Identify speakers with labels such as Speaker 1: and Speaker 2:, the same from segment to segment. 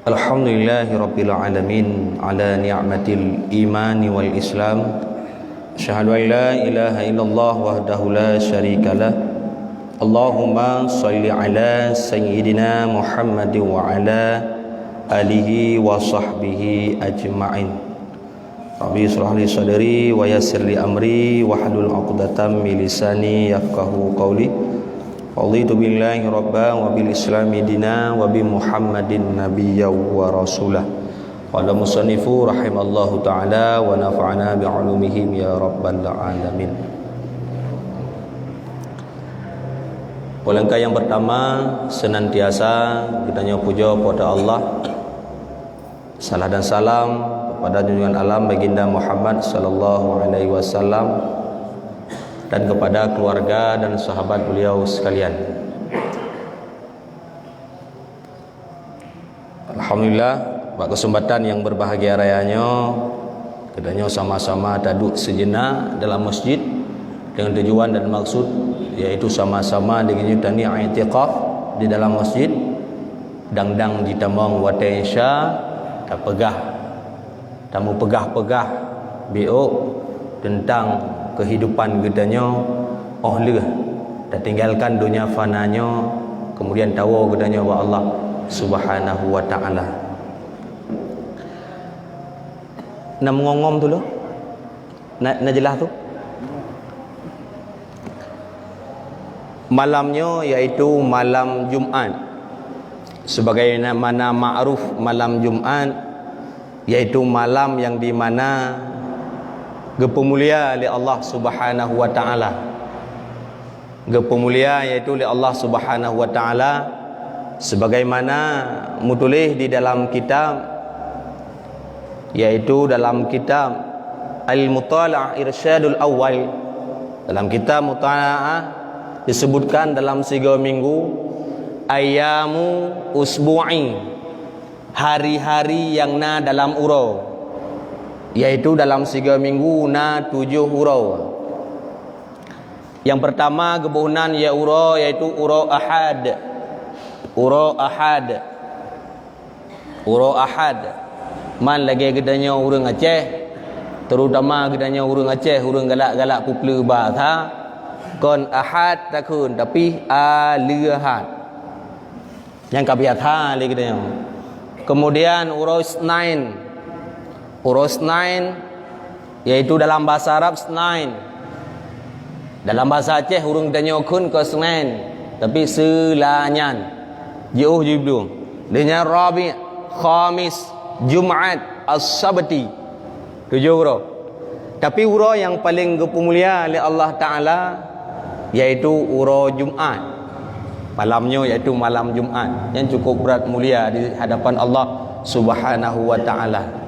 Speaker 1: Alhamdulillahi Rabbil Alamin ala ni'matil imani wal islam. Asyhadu an la ilaha illallah wahdahu la syarikalah. Allahumma salli ala sayyidina Muhammadin wa ala alihi wa sahbihi ajma'in. Rabbi shrah li sadri wa yassir li amri wa hlul 'uqdatam min lisani yafqahu qawli. Raditu billahi rabba wa bil islami dina wa bi Muhammadin nabiyya wa rasulah. Qala musannifu rahimallahu ta'ala wa nafa'ana bi 'ulumihim ya rabbal alamin. Langkah yang pertama, senantiasa kita puja kepada Allah. Salam dan salam kepada junjungan alam baginda Muhammad sallallahu alaihi wasallam dan kepada keluarga dan sahabat beliau sekalian. Alhamdulillah, pada kesempatan yang berbahagia rayanya kita sama-sama duduk sejenak dalam masjid dengan tujuan dan maksud yaitu sama-sama dengan yutani i'tikaf di dalam masjid dang-dang ditamang wata insya tak pegah tamu pegah-pegah biok tentang kehidupan gedanya leh dah tinggalkan dunia fananya, kemudian tahu gedanya wa Allah subhanahu wa ta'ala. Nak mengongom tu loh nak jelas tu malamnya iaitu malam Jumaat, sebagaimana ma'ruf malam Jumaat iaitu malam yang di mana gepemulia oleh Allah Subhanahu wa taala. Gepemulia iaitu oleh Allah Subhanahu wa taala sebagaimana mutulih di dalam kitab yaitu dalam kitab Al-Mutala' Irsyadul Awal. Dalam kitab Mutala'ah disebutkan dalam 3 minggu ayamu usbu'i, hari-hari yang na dalam urau, yaitu dalam 3 minggu na 7 urau. Yang pertama kebunan ya urau yaitu urau Ahad. Urau Ahad. Urau Ahad. Man lagi gedanya urang Aceh, terutama gedanya urang Aceh, urang galak-galak puplu bahasa kon Ahad takun tapi Ahad. Yang kabiatha lagi gedanya. Kemudian urau Isnain. Urus nain yaitu dalam bahasa Arab Snain. Dalam bahasa Aceh urang danyokun ke Snain tapi selanyan jauh jibdu denya Rabi, Khamis, Jumaat, As-Sabti 7 urau. Tapi urau yang paling kemulia oleh Allah Ta'ala yaitu urau Jumaat. Malamnya yaitu malam Jumaat yang cukup berat mulia di hadapan Allah Subhanahu wa Ta'ala.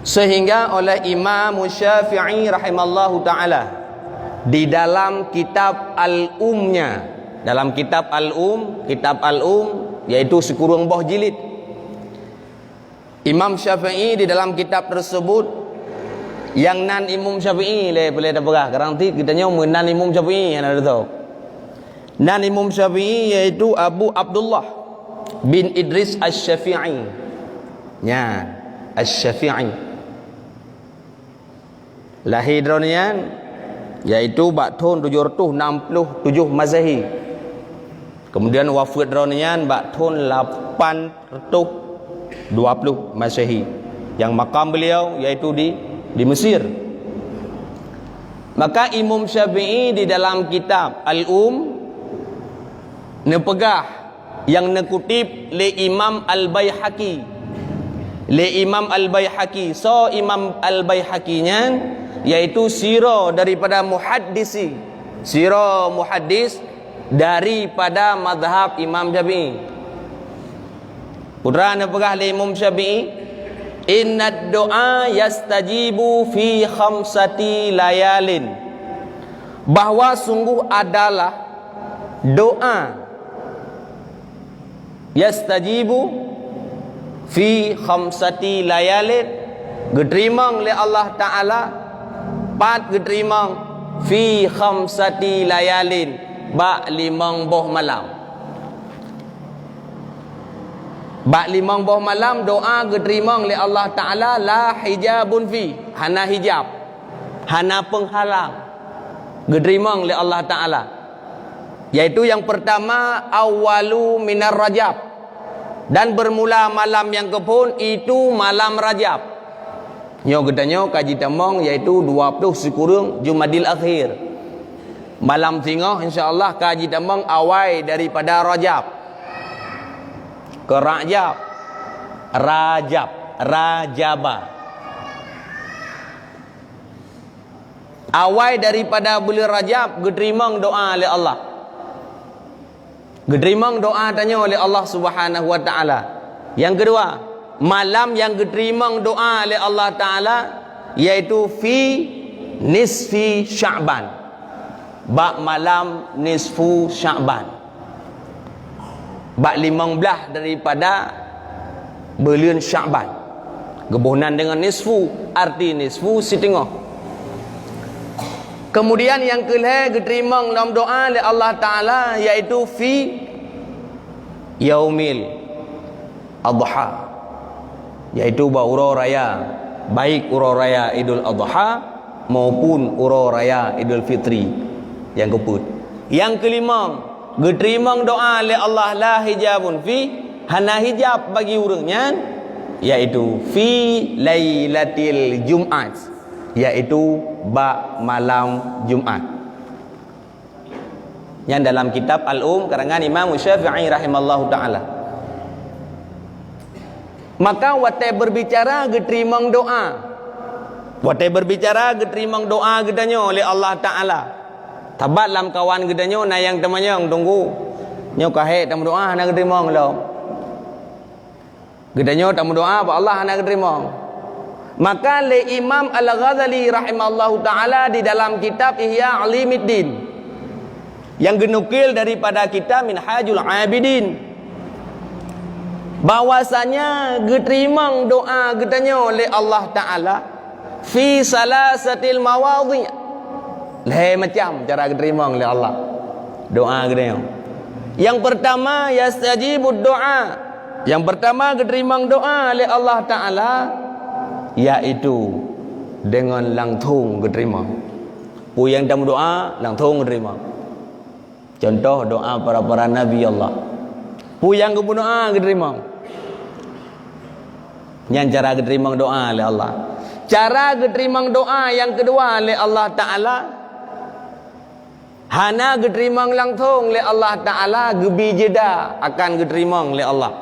Speaker 1: Sehingga oleh Imam Syafi'i rahimallahu ta'ala di dalam kitab Al-Umnya, dalam kitab Al-Um, yaitu sekurang buah jilid, Imam Syafi'i di dalam kitab tersebut yang nan Imam Syafi'i boleh dah berah garanti kita nyawa nan Imam Syafi'i yang ada tahu. Nan Imam Syafi'i yaitu Abu Abdullah bin Idris Asy-Syafi'i. Ya, Asy-Syafi'i. Lahir dronian yaitu tahun 767 Masehi. Kemudian wafat dronian tahun 820 Masehi. Yang makam beliau yaitu di Mesir. Maka Imam Syafi'i di dalam kitab Al-Um nepegah yang nekutip le Imam Al-Baihaqi. Le Imam Al-Baihaqi. So Imam Al-Baihaqi-nya yaitu sirah daripada muhaddisi, sirah muhaddis daripada mazhab Imam Syafi'i. Putra nepegah le Imam Syafi'i, innad doa yastajibu fi khamsati layalin, bahwa sungguh adalah doa yastajibu fi khamsati layalin diterima oleh Allah Ta'ala pat diterima fi khamsati layalin ba 5 malam. Bak limang boh malam doa diterima oleh Allah Ta'ala la hijabun fi. Hana hijab, hana penghalang, diterima oleh Allah Ta'ala. Yaitu yang pertama awalu minar Rajab, dan bermula malam yang kepun itu malam Rajab. Nyo gedanya kaji tamang iaitu 20 sekurang Jumadil Akhir. Malam tengah insya-Allah kaji tamang awal daripada Rajab ke Rajaba. Awal daripada bulan Rajab diterima doa oleh Allah. Diterima doa tanya oleh Allah Subhanahu wa taala. Yang kedua, malam yang diterima doa oleh Allah Ta'ala yaitu fi nisfi Sya'ban. Bak malam nisfu Sya'ban, bak 15 daripada bulan Sya'ban. Gabungan dengan nisfu, arti nisfu setengah. Kemudian yang kelima diterima dalam doa oleh Allah Ta'ala yaitu fi yaumil adha, yaitu urau raya, baik urau raya Idul Adha maupun urau raya Idul Fitri yang keput. Yang kelima, diterima doa oleh Allah la hijabun fi, hana hijab bagi urangnya, yaitu fi lailatil Jumat, yaitu bak malam Jumat. Yang dalam kitab karangan Imam Syafi'i rahimallahu taala. Maka watai berbicara diterima doa. Watai berbicara diterima doa gedanya oleh Allah Ta'ala. Tabat lam kawan gedanya na yang temannya tunggu. Nyo kahe tamu doa na diterima lo. Gedanya tamu doa apa Allah na diterima. Maka le Imam Al-Ghazali rahimallahu taala di dalam kitab Ihya Ulumuddin yang genukil daripada kitab Minhajul Abidin, bahwasanya diterima doa gedanya oleh Allah Ta'ala fi salasatil mawadhi'. Lain macam cara diterima oleh Allah doa gedanya. Yang pertama yastajibud doa, yang pertama diterima doa oleh Allah Ta'ala yaitu dengan langsung diterima. Pu yang tamu doa langsung diterima. Contoh doa para nabi Allah. Pu yang berdoa diterima. Yang cara diterima doa oleh Allah. Cara diterima doa yang kedua oleh Allah Ta'ala, hana diterima langsung oleh Allah Ta'ala, gebi jeda akan diterima oleh Allah.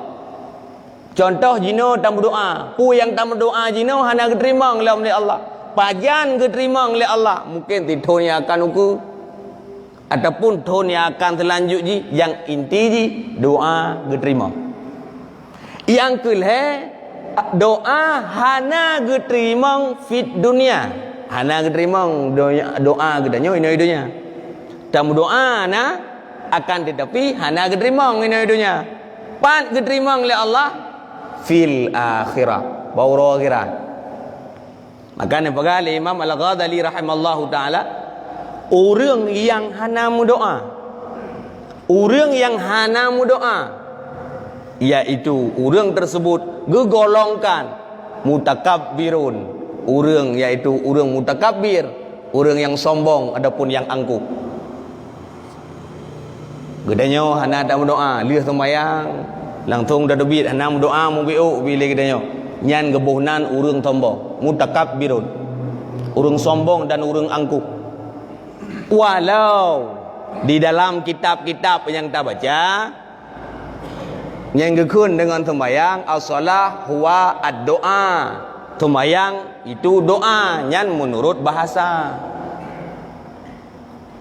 Speaker 1: Contoh jino tamu doa, pu yang tamu doa jino hana diterima oleh Allah. Pajan diterima oleh Allah, mungkin titonya akan uku ataupun ton yang akan selanjut ji, yang inti ji doa diterima. Yang kelima, doa hana diterima fit dunia, hana diterima doa gedanya ino hidunya. Tamu doa na akan tetapi hana diterima ino hidunya. Pan diterima oleh Allah fil akhirah, bauru akhirat. Makanya pagali Imam Al-Ghazali rahimallahu taala, orang yang hana doa, orang yang hana doa, yaitu orang tersebut gegolongkan mutakabbirun, orang yaitu orang mutakabbir, orang yang sombong adapun yang angkuh. Gedanya hana tak doa, lihat sembahyang langsung dah debit hana doa mu biu bila gedanya nyan gebuhnan orang sombong, mutakabbirun, orang sombong dan orang angkuh. Walau di dalam kitab-kitab yang tak baca yang gekun dengan sembahyang as-salah huwa ad-doa, sembahyang itu doa nyan menurut bahasa,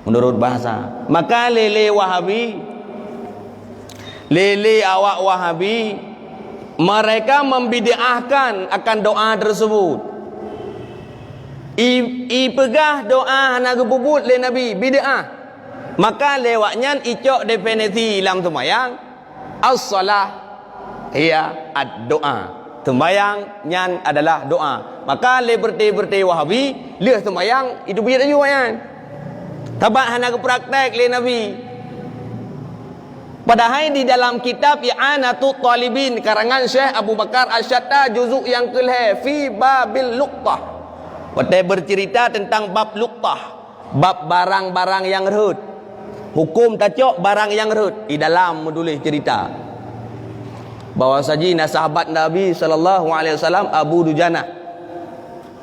Speaker 1: menurut bahasa. Maka lele Wahabi, lele awak Wahabi, mereka membid'ahkan akan doa tersebut. Pegah doa hana gebubut le Nabi bid'ah. Maka lewatnya icok definisi dalam sembahyang as-salah hiya ad-doa, sembahyang nyan adalah doa. Maka le berti Wahabi lihat sembahyang itu bid'ah juga kan. Tabak hana ke praktek le Nabi. Padahal di dalam kitab I'anatul Talibin karangan Syekh Abu Bakar Asy-Syatta juzuk yang ke-10 fi babil luqtah. Pada bercerita tentang bab luqtah, bab barang-barang yang rehut. Hukum tacok barang yang rehut. Di dalam menulis cerita bahawa sajina sahabat Nabi sallallahu alaihi wasallam Abu Dujanah.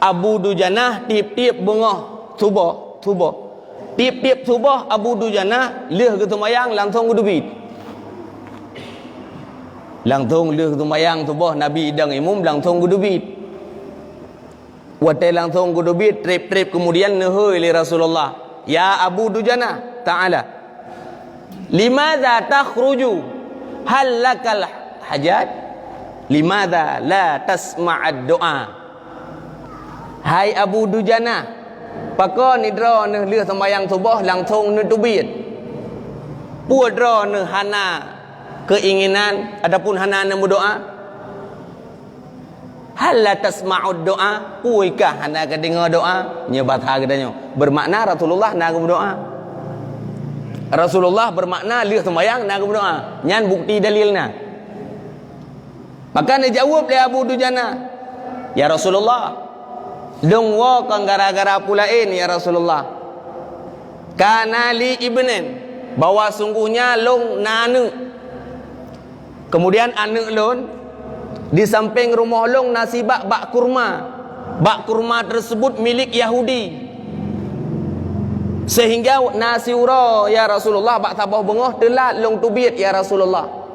Speaker 1: Abu Dujanah tiap-tiap bengah subuh. Tiap-tiap subuh Abu Dujanah leh ke sembahyang langsung udubit. Langsung leh ke sembahyang subuh Nabi idang imum langsung udubit. Watai langsung udubit trip-trip kemudian nehoi li Rasulullah. Ya Abu Dujanah, ta'ala. Limadza takhruju? Hal lakal hajat? Limadza la tasma'ad doa? Hai Abu Dujanah, pakon idra ne leh sembahyang subuh langsung nutubit. Puadra ne hana keinginan adapun hana ne berdoa. Hal la tasma'ud doa? Puikah hana ke dengar doa? Nya batha katanya. Bermakna Rasulullah nak berdoa. Rasulullah bermakna leh sembahyang nak berdoa. Nyan bukti dalilna. Maka dia jawab dia Abu Dujanah, ya Rasulullah, dong wa kang gara-gara pulain ya Rasulullah. Kana li ibnin, bahwa sungguhnya long nanu. Kemudian anak lon di samping rumah long nasibak bak kurma. Bak kurma tersebut milik Yahudi. Sehingga nasi ura ya Rasulullah bak tabah bengah telat long tubit ya Rasulullah.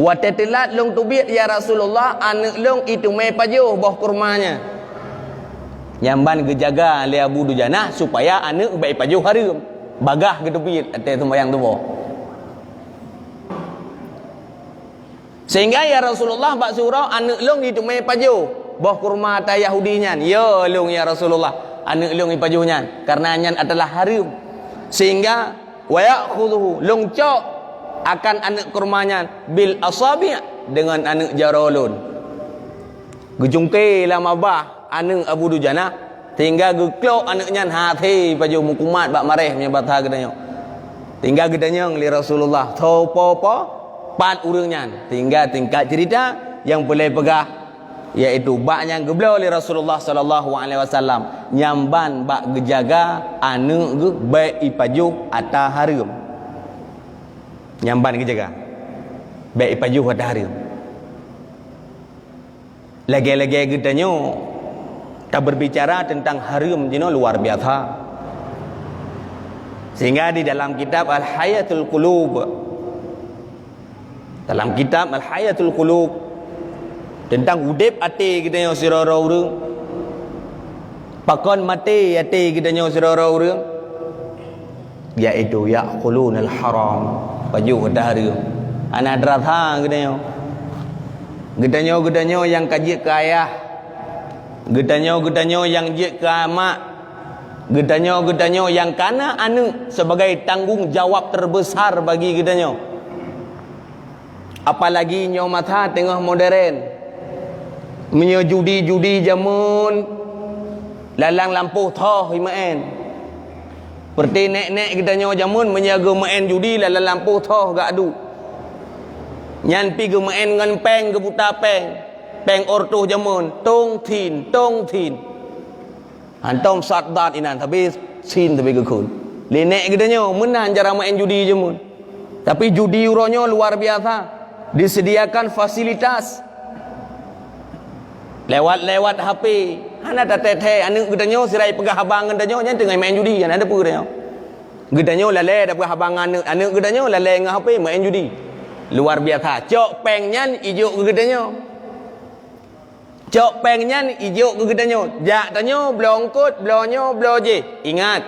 Speaker 1: Wate telat long tubit ya Rasulullah, anak long itu mai pajuh boh kurmanya. Nyamban gejaga li Abu Dujanah supaya anak baik pajuh harum. Bagah ke tubit ate sembahyang tu boh. Sehingga ya Rasulullah bak surau anak long itu mai pajuh boh kurma ta Yahudinya. Ya long ya Rasulullah, anak long ipajuhnya karena nyan adalah harum. Sehingga wa ya'khudhu long cok akan anak kurmanya bil asabi' dengan anak jarolun. Gejungke lama bah anak Abu Dujanah tinggal geklok anaknya hati paju mukumat bak mareh nya batha gedanya. Tinggal gedanya li Rasulullah topo pat urangnya. Tinggal tingkat cerita yang boleh pegah yaitu baknya geblau li Rasulullah sallallahu alaihi wasallam nyamban bak gejaga anak ge baik ipaju ata harum. Nyamban ke jaga baik pajuh pada hari lagi-lagi kitanya tak berbicara tentang harum jino luar biasa. Sehingga di dalam kitab Al-Hayatul Qulub, dalam kitab Al-Hayatul Qulub tentang udip ati kitanya sirara urang, pakon mati ati kitanya sirara urang, yaitu ya'kulunal haram baju dahari anak dratha gedanyo yang kaji ke ayah, gedanyo yang je ke mak, gedanyo yang kana anu sebagai tanggung jawab terbesar bagi gedanyo. Apalagi nyo mata tengah modern menyo judi jamun lalang lampu thoh himaen. Seperti nek-nek kita nyawa jamun menjaga main judi lalang lampu thoh gak adu. Nyan pi ke main ngan peng ke buta peng ortuh jamun tong tin. Antom satdat inan tapi sin tapi ke kun. Lenek kita nyawa menan cara main judi jamun. Tapi judi uronyo luar biasa. Disediakan fasilitas lewat HP. Hana tak tete anak gedanyo sirai pegah habang gedanyo nya tengah main judi kan ada apa gedanyo. Gedanyo lale dak pegah habang anak gedanyo lale ngah HP main judi. Luar biasa. Cok pengnya ijo ke gedanyo. Cok pengnya ijo ke gedanyo. Jak tanyo blongkut blonyo bloje. Ingat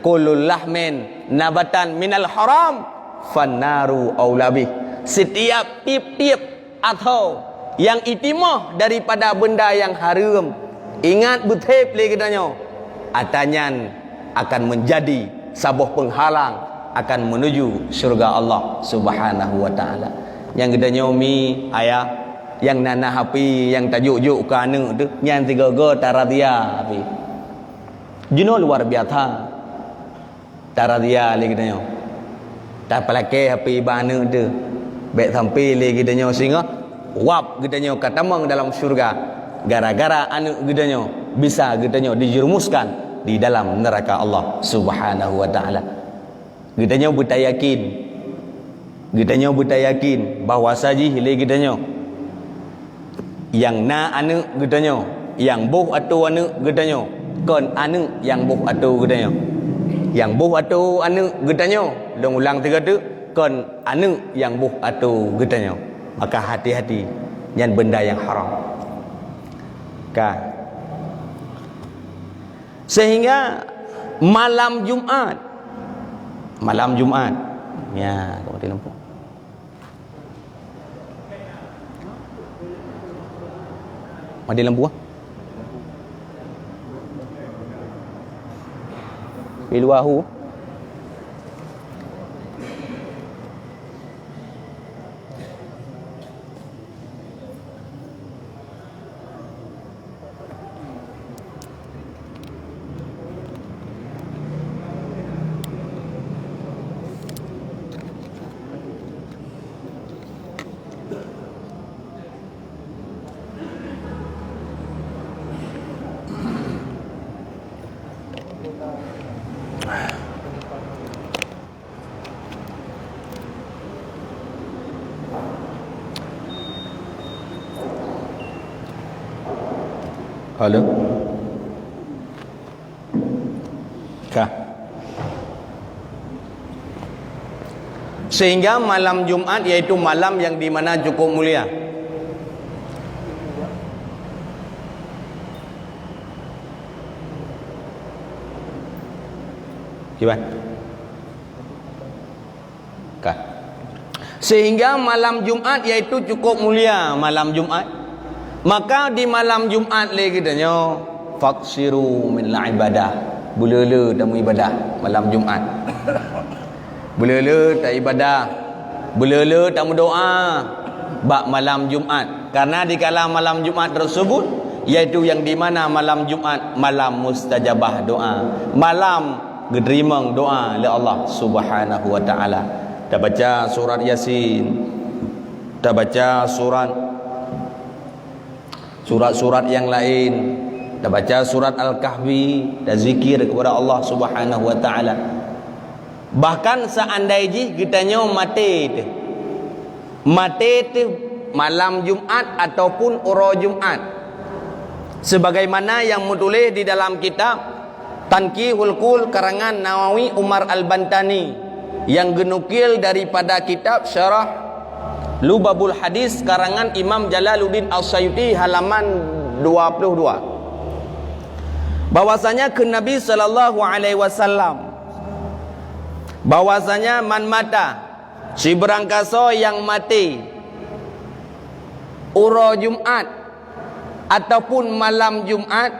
Speaker 1: kulul lahmin nabatan minal haram fannaru aulabih. Setiap tip-tip atau yang itimah daripada benda yang haram, ingat betul lagi katanya, atanyan akan menjadi sabuh penghalang akan menuju syurga Allah Subhanahu wa taala. Yang gedanya mi ayah yang nana hapi yang tajuk-juk ke anak tu yang tiga go taradia api. Juno luar biasa. Taradia lagi katanya. Tak pelake hapi ba anak tu. baik sampai le gidanyo singa wap gidanyo katamang dalam syurga gara-gara anu gidanyo bisa gidanyo dijerumuskan di dalam neraka Allah Subhanahu wa taala. Gidanyo butayakin bahawa saji le gidanyo yang na anu gidanyo yang buh atu anu gidanyo kon anu yang buh atu gidanyo yang buh atu anu gidanyo long ulang tiga tu kon anu yang buh atu gidanyo. Maka hati-hati yang benda yang haram. Sehingga malam Jumat ya kau mati lampu Bilwahu halo sehingga malam Jumat yaitu malam yang di mana cukup mulia. Gimana? Sehingga malam Jumat yaitu cukup mulia malam Jumat. Maka di malam Jumat lagi katanya faksiru min ibadah. Bulele tamu ibadah malam Jumat. Bulele tak ibadah. Bulele tamu doa bak malam Jumat. Karena di kala malam Jumat tersebut yaitu yang di mana malam Jumat malam mustajabah doa. Malam diterima doa oleh Allah Subhanahu wa taala. Dah baca surat Yasin. Dah baca surat-surat yang lain, dah baca surat Al-Kahfi, dah zikir kepada Allah Subhanahu wa taala. Bahkan seandainya kitanya mati tu malam Jumat ataupun uro Jumat, sebagaimana yang menulis di dalam kitab Tanqihul Qul karangan Nawawi Umar Al-Bantani yang genukil daripada kitab Syarah Lubabul Hadis karangan Imam Jalaluddin As-Sayuti halaman 22. Bahwasanya ke Nabi sallallahu alaihi wasallam bahwasanya man mata si berangkaso yang mati uro Jumat ataupun malam Jumat,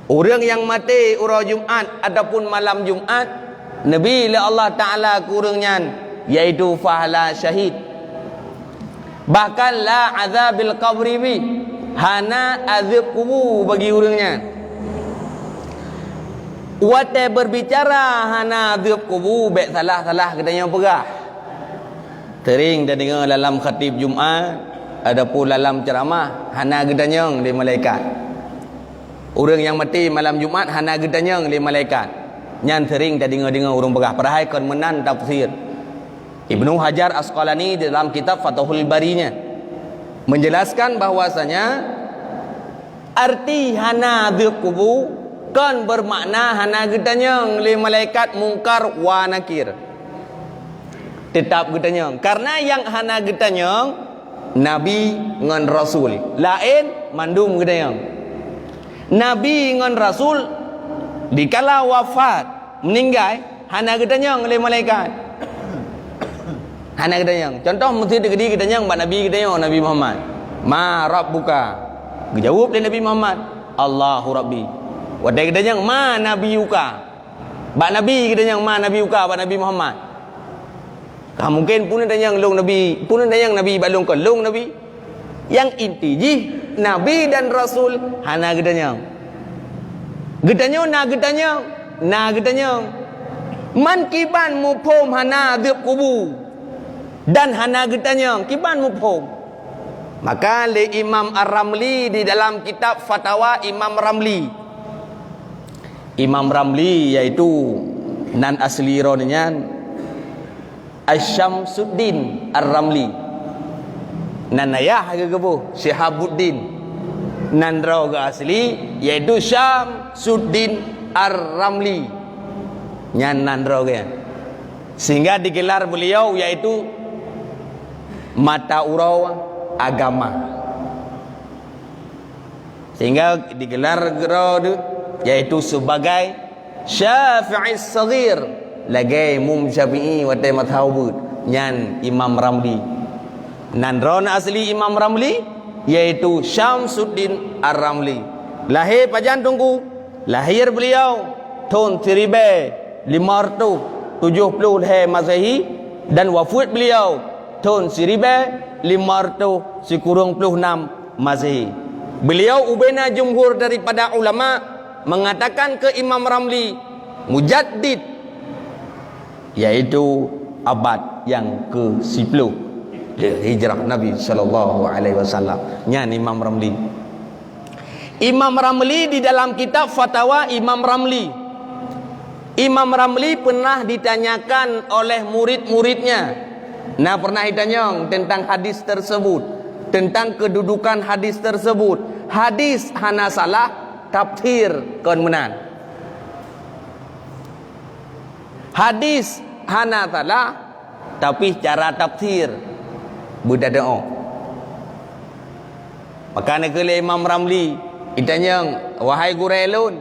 Speaker 1: orang yang mati uro Jumat ataupun malam Jumat, Nabi Allah Taala kurangnya yaitu fahala syahid. Bahkan la azabil qabri bi hana azab kubur bagi orangnya. Wate berbicara hana azab kubur baik salah-salah katanya pegah. Tering dah dengar dalam khatib Jumaat adapun dalam ceramah hana gedanyang di malaikat. Orang yang mati malam Jumat hana gedanyang di malaikat. Nyan tering dah dengar orang pegah. Padahal kon menan tafsir Ibnu Hajar Asqalani dalam kitab Fathul Barinya menjelaskan bahwasanya arti hana adzab kubur kan bermakna hana gedanyang li malaikat mungkar wa nakir. Tetap gedanyang karena yang hana gedanyang Nabi ngan Rasul lain mandum gedanyang. Nabi ngan Rasul dikala wafat meninggal hana gedanyang li malaikat. Hana gedanyang. Contoh mesti digedi gedanyang bak Nabi gedanyang Nabi Muhammad. Ma rabbuka. Dijawab oleh Nabi Muhammad, Allahu Rabbi. Wadai gedanyang ma nabiyuka. Bak Nabi gedanyang ma nabiyuka bak Nabi Muhammad. Mungkin pun gedanyang long Nabi, pun gedanyang Nabi balung ke long Nabi. Yang inti ji Nabi dan Rasul hana gedanyang. Gedanyang na gedanyang. Man kiban mupom hana adzab kubur. Dan hana getanya kiban mufhum. Maka le Imam Ar-Ramli di dalam kitab Fatwa Imam Ramli. Imam Ramli iaitu nan asli ronnya Asyamsuddin Ar-Ramli. Nan ayah ke gebuh Syihabuddin. Nan roga asli iaitu Syamsuddin Ar-Ramli. Nyan nan roga. Sehingga digelar beliau iaitu mata urau agama, sehingga digelar geradu yaitu sebagai Syafi'i Saghir lagi mum Syafi'i wa ta madhhabut nyan Imam Ramli. Nan ron asli Imam Ramli yaitu Syamsuddin Ar-Ramli. Lahir pajan tunggu, lahir beliau tahun 1570 Masehi dan wafat beliau tahun 1556 Masehi. Beliau ubena jumhur daripada ulama mengatakan ke Imam Ramli mujaddid, yaitu abad yang ke-10 hijrah Nabi sallallahu alaihi wasallam. Nya Imam Ramli. Imam Ramli di dalam kitab Fatwa Imam Ramli. Imam Ramli pernah ditanyakan oleh murid-muridnya. Nah, pernah ditanya tentang hadis tersebut, tentang kedudukan hadis tersebut. Hadis hana salah, tafsir kon menan. Hadis hana salah, tapi cara tafsir beda doa. Maka nak ke Imam Ramli ditanya, wahai gurelun,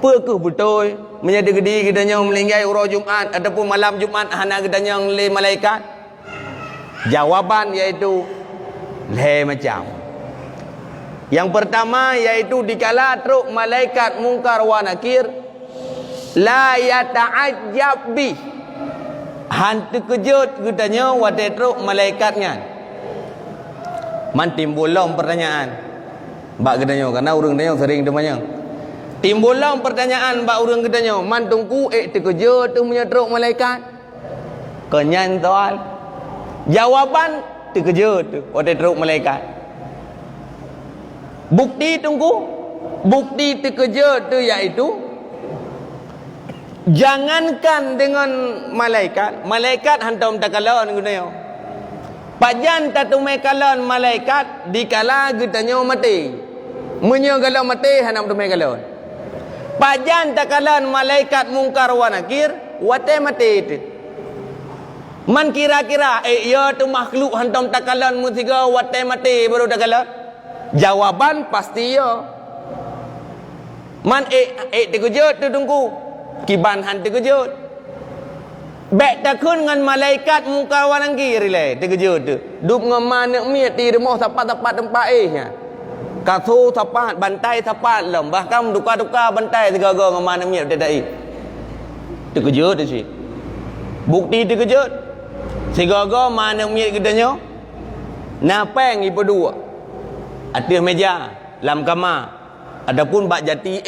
Speaker 1: apakah betul menjadi gede gedanya melinggai urau Jumat ataupun malam Jumat hana gedanya le malaikat? Jawaban yaitu le macam. Yang pertama yaitu dikala truk malaikat mungkar wa nakir la yata'ajjab bi. Hantu kejut gedanya wa truk malaikatnya. Man timbullah pertanyaan. Bak gedanya karena urang gedanya sering demanya. Timbullah pertanyaan bak urang gedanya, man tungku terkejut tu punya truk malaikat. Kenyan soal. Jawaban terkejut tu oleh teruk malaikat. Bukti tunggu, bukti terkejut tu iaitu jangankan dengan malaikat, malaikat hantam takalon gunanya. Pajan tatumai kalon malaikat dikala getanya mati. Munya kalau mati hanam tumai kalon. Pajan takalan malaikat mungkar wa nakir wate mati itu. Man kira-kira ya tu makhluk hantam takalan musiga wate mati baru takalan. Jawaban pasti ya. Man terkejut tu tunggu. Kiban han terkejut. Bek takun dengan malaikat mungkar wa nakir le terkejut tu. Dup ngama nak miat di rumah tempat-tempat tempat nya. Kathu tapat bantai tapat lem bahkan duka-duka bantai segala ngama nak miat tadai. Terkejut tu si. Bukti terkejut. Segala mana miat gedanya napeng ipo dua atas meja lam kamar adapun bak jati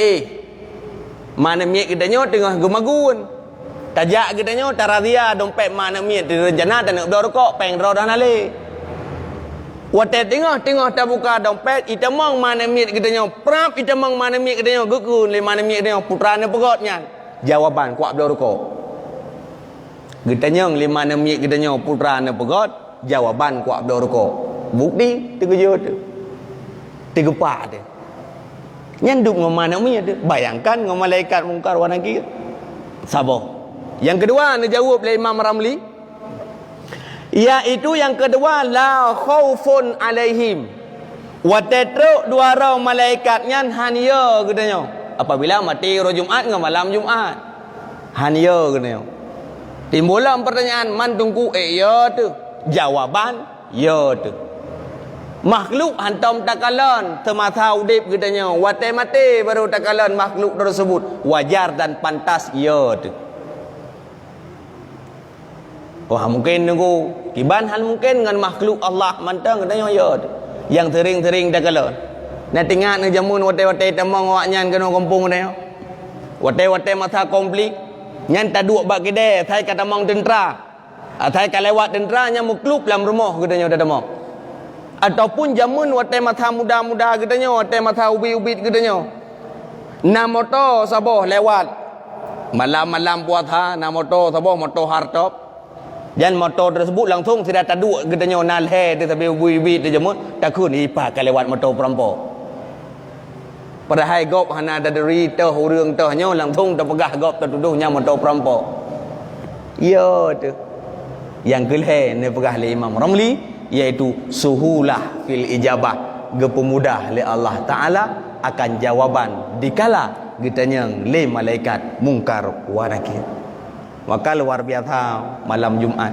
Speaker 1: mana miat gedanya tengah gemagun tajak gedanya tarazia dompet mana miat di rencana tak nak beli rokok peng ro dah nale wate tengah tak buka dompet itamang mana miat gedanya prap itamang mana miat gedanya gukun le mana miat gedanya putrane pegotnya jawaban kuat beli rokok. Getanya lima namiat getanya putra na pegot jawaban ku Abdul Rukuk. Bukti terkejut tu. Tergepak tu. Nyanduk ngomong namiat tu. Bayangkan ngomong malaikat mungkar wa nakir. Sabar. Yang kedua nak jawab oleh Imam Ramli iaitu yang kedua la khaufun alaihim. Wa tatruk dua orang malaikatnya hanya getanya. Apabila mati hari Jumat dengan malam Jumat. Hanya getanya. Timbullah pertanyaan man tunggu ya tu. Jawaban ya tu. Makhluk hantam takalan semasa udip katanya wate mati baru takalan makhluk tersebut wajar dan pantas ya tu. Wah mungkin tunggu kiban hal mungkin dengan makhluk Allah mantang katanya ya tu. Yang sering-sering takalan. Nak tengok ni jamun wate-wate tamang awaknya kena kampung katanya. Wate-wate masa konflik nyan tak duk bak kedai saya kata mong tentera Atai kalau lewat denderanya muklub dalam rumah katanya dah demo. Ataupun jamun watai mata muda-muda katanya, watai mata ubit-ubit katanya. Na motor saboh lewat malam-malam puasa, na motor saboh motor hardtop. Dan motor tersebut langsung tidak taduk katanya nalhe dia sampai ubit-ubit dia jamun takun ipa kalau lewat motor perampok. Padahal gop hana ada dari teh urang teh nya langsung terpegah gop tertuduhnya motor perampok. Ya tu. Yang kelih ni pegah oleh Imam Ramli iaitu suhulah fil ijabah, gepemudah oleh Allah Taala akan jawaban dikala getanya le malaikat mungkar wa nakir. Maka luar biasa malam Jumat.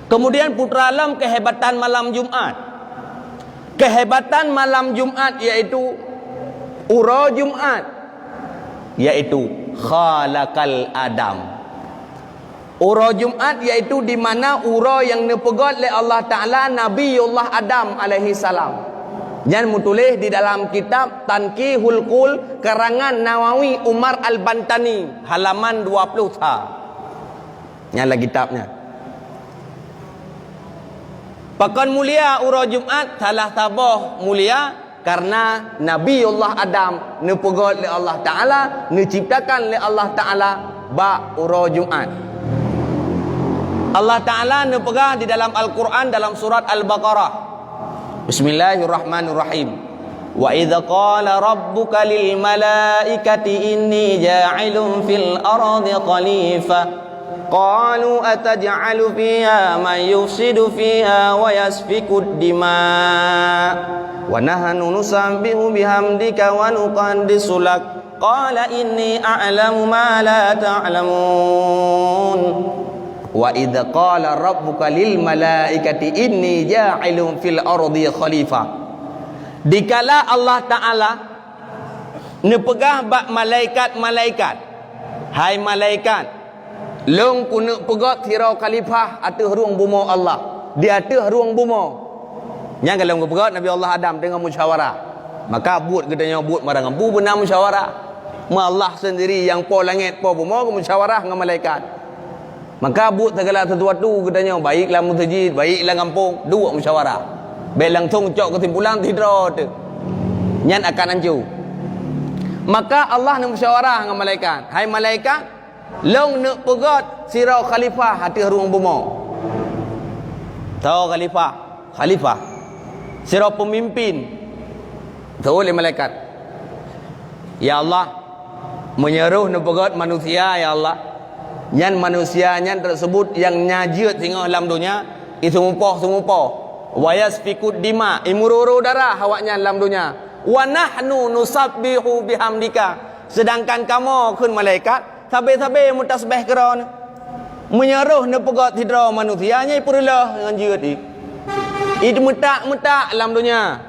Speaker 1: Kemudian putra alam kehebatan malam Jumat. Kehebatan malam Jumat iaitu ura Jumat, iaitu khalaqal Adam. Ura Jumat iaitu di mana ura yang dipegot oleh Allah Taala Nabiullah Adam alaihi salam. Yang mutulis di dalam kitab Tanqihul Qul karangan Nawawi Umar Al-Bantani halaman 20 ha. Nyala kitabnya. Pekan mulia ura Jumat salah tabah mulia karena Nabiullah Adam dipegot oleh Allah Taala, diciptakan oleh Allah Taala ba ura Jumat. Allah Ta'ala nepegah di dalam Al-Quran dalam surat Al-Baqarah. Bismillahirrahmanirrahim. Wa idza qala rabbuka lil malaikati inni ja'ilun fil ardi khalifah qalu ataj'alu fiha man yufsidu fiha wa yasfiku dima wa nahnu nusabbihu bihamdika wa nuqaddisu lak qala inni a'lamu ma la ta'lamun. Wa idza qala rabbuka lil malaikati inni ja'ilun fil ardi khalifah. Dikala Allah Taala nepegah bak malaikat-malaikat, hai malaikat long kuna pegot tirau khalifah atas ruang bumi Allah, di atas ruang bumi. Yang kalau pegot Nabi Allah Adam dengan musyawarah, maka buat katanya buat marang bu benar musyawarah. Ma Allah sendiri yang po langit po bumi musyawarah dengan malaikat. Maka buat segala sesuatu katanya baiklah masjid, baiklah kampung, dua musyawarah. Baik langsung cok kesimpulan tidak tu. Nyan akan hancur. Maka Allah nak musyawarah dengan malaikat. Hai malaikat, long nak pegot sirau khalifah hati ruang bumi. Tahu khalifah? Khalifah. Sirau pemimpin. Tahu oleh malaikat. Ya Allah, menyeruh nak pegot manusia ya Allah. Yang manusianya tersebut yang nyajut tinggal dalam dunia itu sumupoh wa yasfikud dima imururu darah awaknya dalam dunia wa nahnu nusabbihu bihamdika sedangkan kamu kun malaikat sabe-sabe mutasbih keron menyeruh ne pegot hidra manusianya perlah nyajut itu mutak dalam dunia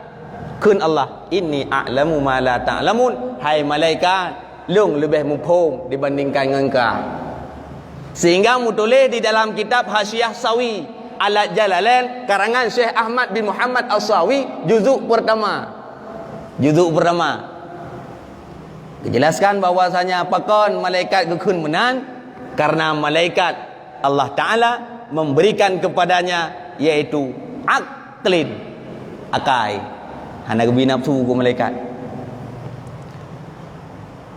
Speaker 1: kun Allah inni a'lamu ma la ta'lamun hai malaikat lung lebih mumpung dibandingkan dengan engkau. Sehingga mutulis di dalam kitab Hasyiah Sawi Ala Jalalain karangan Syekh Ahmad bin Muhammad As-Sawi juzuk pertama. Juzuk pertama. Dijelaskan bahwasanya apakah malaikat kekun menan karena malaikat Allah Taala memberikan kepadanya yaitu aklin akai. Hana gebi nafsu ke malaikat.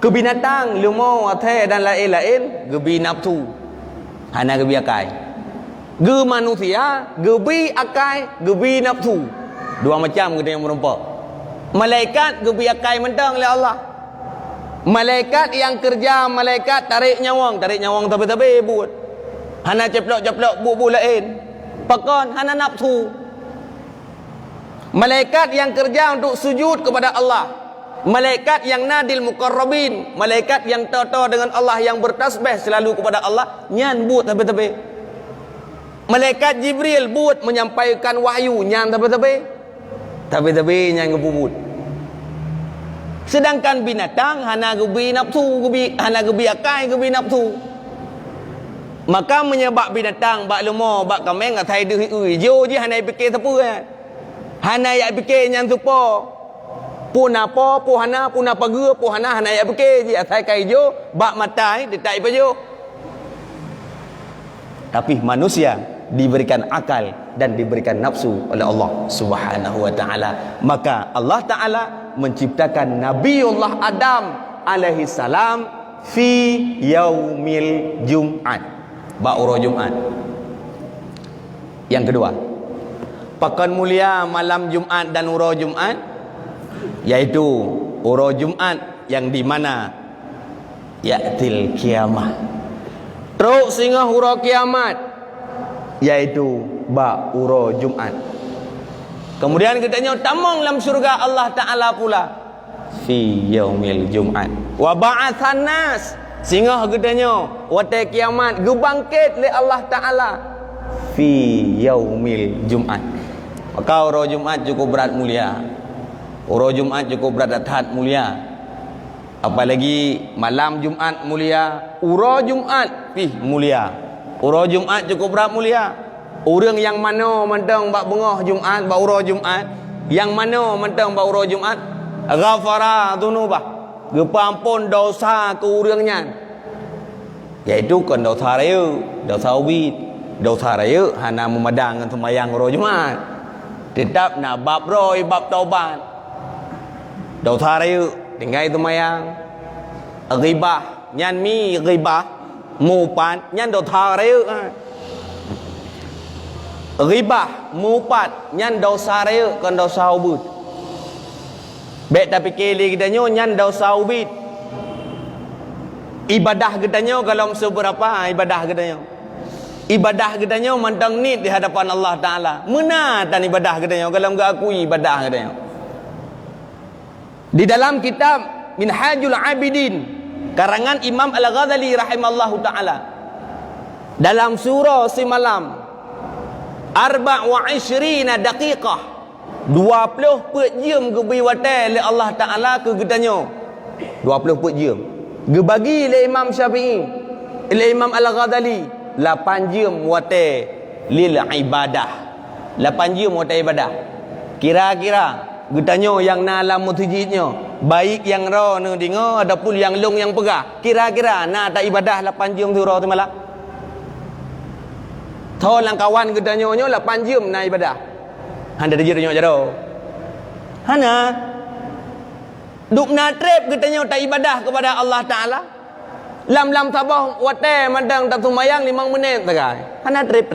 Speaker 1: Kebinatang lemau atau dan lain-lain gebi nafsu. Hana gebi akai. Ge manusia, gebi akai, gebi nafsu. Dua macam kita yang merompak. Malaikat gebi akai mentang oleh Allah. Malaikat yang kerja malaikat tarik nyawang tapi buat. Hana ceplok buat lain. Pakon hana nafsu. Malaikat yang kerja untuk sujud kepada Allah. Malaikat yang nadil muqarrabin, malaikat yang tahu dengan Allah, yang bertasbih selalu kepada Allah, nyan buat tapi malaikat Jibril buat menyampaikan wahyu nyan tapi nyan ngebubut. Sedangkan binatang hana gebi nafsu, hana gebi akai, gebi nafsu. Maka menyebab binatang bak lemah, bak kameng atai deui jo je hana fikir siapa. Hana ya fikir nyan supo. Pun apa, pun hana, pun apa ge, pun hana ya fikir je atai kai jo, bak matai detai pa jo. Tapi manusia diberikan akal dan diberikan nafsu oleh Allah Subhanahu wa taala. Maka Allah taala menciptakan Nabiullah Adam alaihi salam fi yaumil Jum'at, ba'ura Jumat. Yang kedua, pekan mulia malam Jumat dan ura Jumat, yaitu ura Jumat yang di mana ya'til kiamah, teruk sehingga ura kiamat, yaitu ura Jumat. Kemudian katanya tamang dalam syurga Allah Ta'ala pula fi yaumil Jum'at wa ba'athan nas, sehingga katanya waktu kiamat gebangkit oleh Allah Ta'ala fi yaumil Jum'at. Maka ura Jumat cukup berat mulia, ura Jumat cukup berat dan mulia. Apalagi malam Jumat mulia, ura Jumat mulia. Ura Jumat cukup berat mulia. Orang yang mana mentang bak bengah Jumat, bak ura Jumat, yang mana mentang bak ura Jumat, ghafara dzunubah, gepampun dosa ke orangnya, iaitu kan dosa raya, dosa ubid, dosa raya hana memadang dengan sembahyang ura Jumat, tetap nak bab roy, bab taubat. Dosa raya tinggal sembahyang, ghibah nyan mi ghibah mupan nyan dosa raya, ghibah mupat nyan dosa raya kan dosa ubud. Baik tapi kali kita nyan dosa ubid. Ibadah kita kalau seberapa ibadah kita, ibadah kita mandang nit di hadapan Allah Ta'ala. Mana tan ibadah kita kalau enggak akui ibadah kita. Di dalam kitab Minhajul Abidin karangan Imam Al-Ghazali rahimallahu ta'ala, dalam surah si malam 24 daqiqah, 20 per jam gebiwatan oleh Allah Ta'ala ke getanya, 20 per jam gebagi oleh Imam Syafi'i, oleh Imam Al-Ghazali 8 jam wate lil ibadah, 8 jam wate ibadah. Kira-kira getanya yang nalam mutujidnya, baik yang ra ne dengar adapun yang long yang pegah, kira-kira nak tak ibadah 8 jam tu ra tu malam. Tahu lang kawan getanya 8 jam nak ibadah. Handa dia tanya jaro. Hana duk na trip getanya tak ibadah kepada Allah Taala. Lam sabah wate mandang tak sembahyang 5 minit tagai. Hana trip.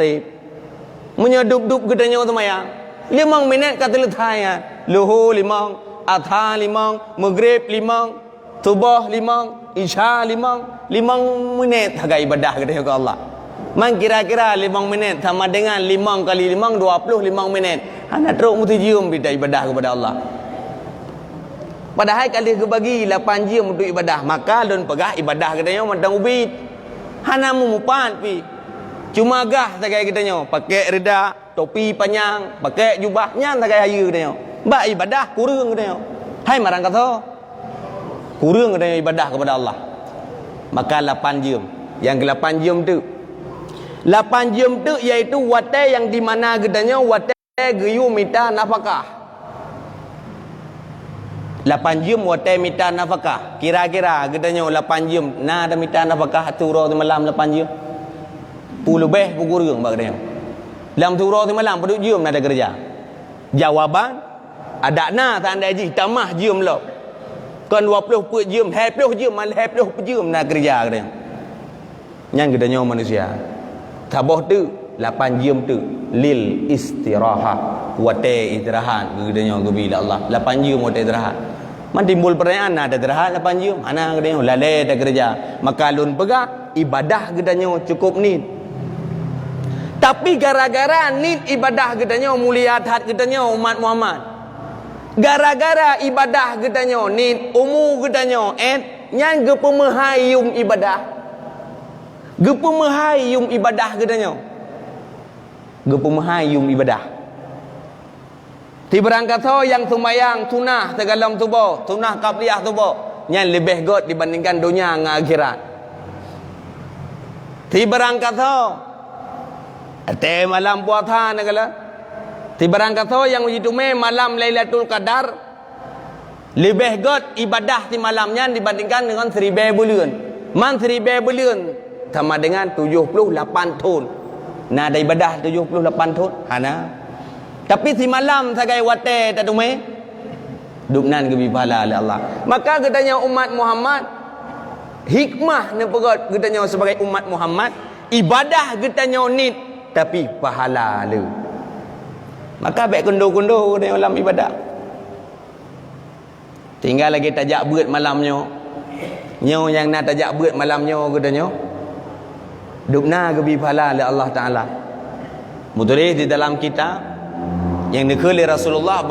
Speaker 1: Menyedup-dup getanya sembahyang 5 minit kata letanya. Luhur 5, Adha 5, Maghrib 5, Subuh 5, Isya 5 minit agak ibadah kepada Allah. Man kira-kira 5 minit sama dengan 5 kali 5 25 minit. Hana teruk mutijium bila ibadah kepada Allah. Padahal kali kebagi 8 jam untuk ibadah, maka lun pegah ibadah katanya mandang ubid. Hana mupat pi. Cuma gah tagai katanya pakai reda, topi panjang, pakai jubahnya tagai hayu katanya. Ba ibadah kurang katanya. Hai marang kata kurang katanya ibadah kepada Allah. Maka 8 jam. Yang ke 8 jam tu, 8 jam tu iaitu wate yang di mana katanya wate geyu minta nafkah. 8 jam wate minta nafkah. Kira-kira katanya 8 jam na ada minta nafkah tu ro tu malam 8 jam. Puluh lebih kurang bak katanya. Dalam tu ro tu malam peduk jam nak ada kerja. Jawaban ada na tak ada ji tamah jam lo. Kan 20 per jam, 20 jam, mal 20 per jam nak kerja katanya. Yang katanya manusia. Tabah tu 8 jam tu lil istirahat, wate istirahat katanya bila Allah. 8 jam wate istirahat. Man timbul pertanyaan, ada istirahat 8 jam, ana katanya lalai tak kerja. Maka lun pegah ibadah katanya cukup ni. Tapi gara-gara nit ibadah katanya mulia hati katanya umat Muhammad. Gara-gara ibadah katanya nit umur katanya nyan gepemehayung ibadah. Gepemehayung ibadah katanya. Gepemehayung ibadah. Ti berangkat yang sembahyang sunah tegalam tubuh, sunah qabliyah tubuh, nyan lebih god dibandingkan dunia dengan akhirat. Ti berangkat ate malam puasa negala. Ti berangkat yang uji tume malam Lailatul Qadar lebih god ibadah di malamnya dibandingkan dengan 1000 bulan. Man 1000 bulan sama dengan 78 tahun Nah ada ibadah 78 tahun. Hana. Tapi si malam sagai wate tak tume. Dupnan gebi pahala oleh Allah. Maka katanya umat Muhammad hikmah ne perut katanya sebagai umat Muhammad ibadah katanya nit tapi pahala le. Maka baik kondo-kondo dalam ibadah. Tinggal lagi tajak berat malamnya. Nyo yang nak tajak berat malamnya katanya. Dupna gebi pahala oleh Allah Taala. Mutulis di dalam kitab yang dikeli Rasulullah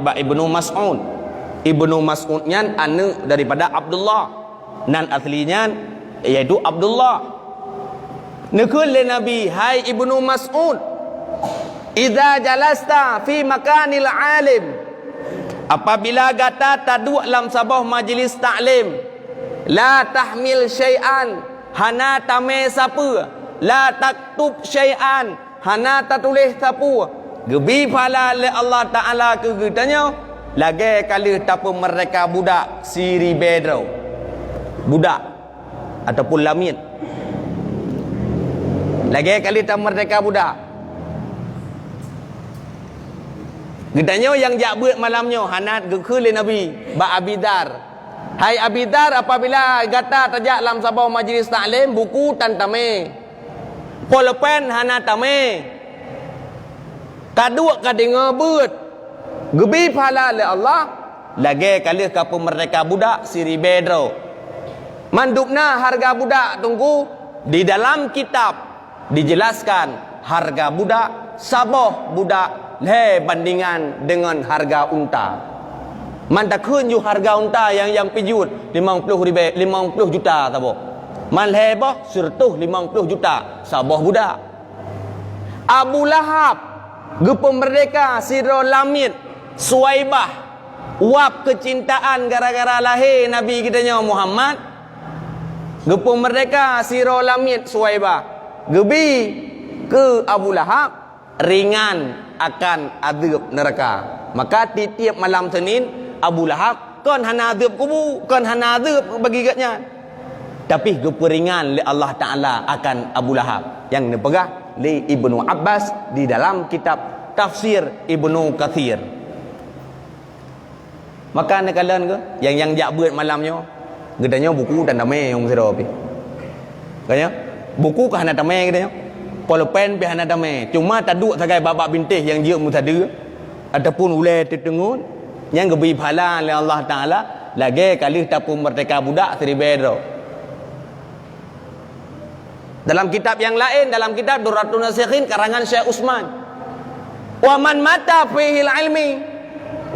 Speaker 1: ba Ibnu Mas'ud. Ibnu Mas'ud nyan anak daripada Abdullah. Nan aslinya iaitu Abdullah. Dikeli Nabi, hai Ibnu Mas'ud, idza jalasta fi makanil alim, apabila gata taduk dalam sabah majlis taklim, la tahmil syai'an, hana tame sapa, la taktub syai'an, hana tatulis sapa. Gebi pahala oleh Allah Taala ke kitanya lagi kali tapa mereka budak siri bedro, budak ataupun lamit, lagi kali tapa mereka budak. Kitanya yang jak beut malamnya hanat gekul Nabi ba Abidar, hai Abidar, apabila gata tajak dalam sabah majlis taklim buku tan tame, polpen hana tame, kaduk kadinga beut gebi pahala oleh Allah lagi kali kapu mereka budak siri bedro. Mandupna harga budak tunggu di dalam kitab dijelaskan harga budak sabah budak le bandingan dengan harga unta. Man tak kunju harga unta yang pijut 50 juta tabo. Man le boh surtuh 50 juta sabah budak. Abu Lahab gepo merdeka siro lamit Suwaibah uap kecintaan gara-gara lahir Nabi kitanya Muhammad. Gepo merdeka siro lamit Suwaibah gebi ke Abu Lahab ringan akan azab neraka. Maka tiap malam Senin Abu Lahab kan hana azab kubu, kan hana azab bagi gatnya. Tapi gepo ringan oleh Allah Taala akan Abu Lahab yang dipegah li Ibnu Abbas di dalam kitab tafsir Ibnu Katsir. Maka nak kalian ke yang jak beut malamnya gedanya buku dan damai yang sira pi. Kaya buku kah hana damai gedanya. Polpen pi hana damai. Cuma taduk sagai babak bintih yang je mutada ataupun ulai tetengun yang gebi pahala oleh Allah Taala lagi kali tapu merdeka budak seribedro. Dalam kitab yang lain, dalam kitab Durratun Nasikhin karangan Syekh Utsman, wa man mata fihil ilmi,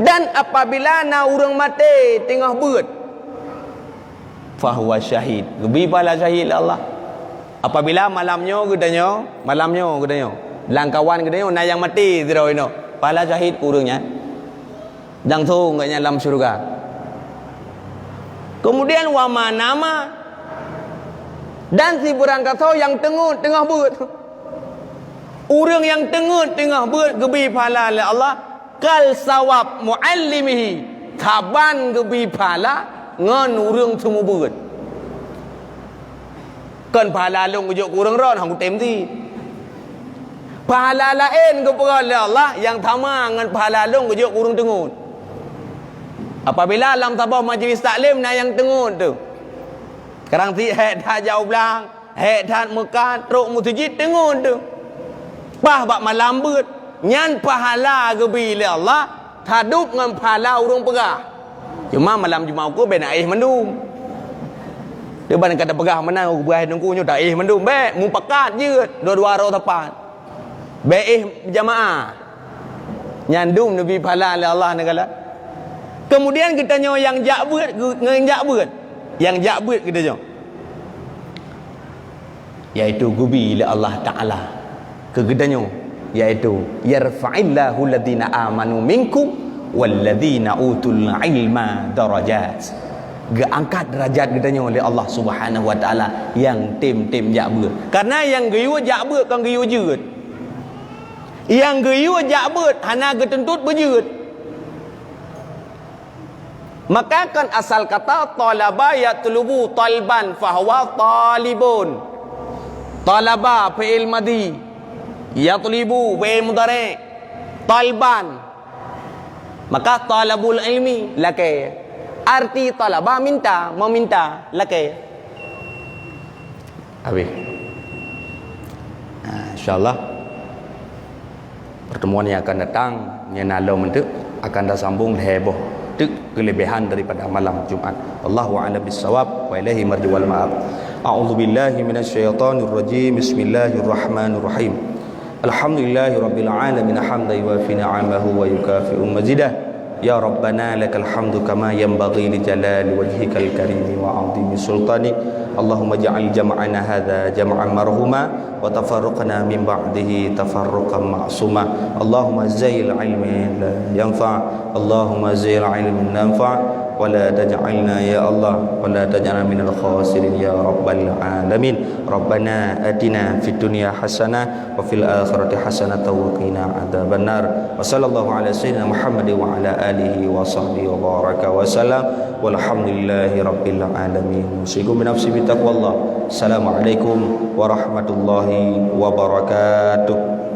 Speaker 1: dan apabila na urang mati tengah beut fahuwa syahid, gebi pahala syahid Allah. Apabila malamnya gedanya langkawan gedanya na yang mati zero ino pahala syahid urangnya dang tu enggaknya dalam syurga. Kemudian wa manama, dan si berangkat yang tengah beut, urang yang tengah beut gebi pahala oleh Allah kal sawab muallimihi, taban gebi pahala ngan urang temu beut. Kan pahala long ujuk urang ron hang tem ti. Pahala lain kepada Allah yang sama dengan pahala long ujuk urang tengun. Apabila dalam tabah majlis taklim na yang tengun tu. Sekarang ti hek dah jauh belang, hek dah Mekah, truk masjid tengun tu. Pah bak malam beut nyan pahala gebi le Allah tadup dengan pahala urang pegah. Cuma malam Jumaat ku ben aih mendum. Dia ban kata pegah mana berah nunggu nyu tak aih mendum be mu pekat je dua-dua ro tepat. Be jamaah. Nyan dum nabi pahala le Allah negala. Kemudian kita nyo yang jak beut yang jak beut kita nyo iaitu gubi li Allah Taala kegedanyo iaitu yarfa'illahu alladhina amanu minkum walladhina utul ilma darajat, angkat derajat gedanyo oleh Allah Subhanahu wa taala yang tim-tim jak beut. Karena yang geyu jak beut kan geyu jeut, yang geyu jak beut hana getentut bejeut. Maka kan asal kata talaba yatlubu talban fahuwa talibun. Talaba fi'il madhi, Yatlibu fi'il mudhari' talban, maka talabul ilmi laki. Arti talaba minta, meminta laki. Habis. InsyaAllah pertemuan yang akan datang nyenalo mentuk akan dah sambung heboh tuk kelebihan daripada malam Jumaat. Allahu a'lam bissawab wa ilaihi marji wal ma'ab. A'udzu billahi minasyaitonir rajim. Bismillahirrahmanirrahim. Alhamdulillahirabbil alamin hamdan yuwafi ni'amahu wa yukafi'u mazidah. Ya Rabbana lakal hamdu kama yanbaghi li jalali wajhikal karimi wa 'azimi sultani. Allahumma ja'al jam'ana hadza jam'an marhuma wa tafarruqna min ba'dihi tafarruqan ma'suma. Allahumma zayyil 'ilmi la yanfa', Allahumma zayyil 'ilmi nanfa', wa la taj'alna ya Allah wa la taj'alna minal khasirin ya rabbal alamin. Rabbana atina fid dunya hasanah wa fil akhirati hasanah wa qina adzabannar. Wa sallallahu ala sayyidina Muhammad wa ala alihi wa sahbihi wa baraka wa salam. Walhamdulillahi rabbil alamin. Usikum binafsi bitaqwallah. Assalamualaikum warahmatullahi wabarakatuh.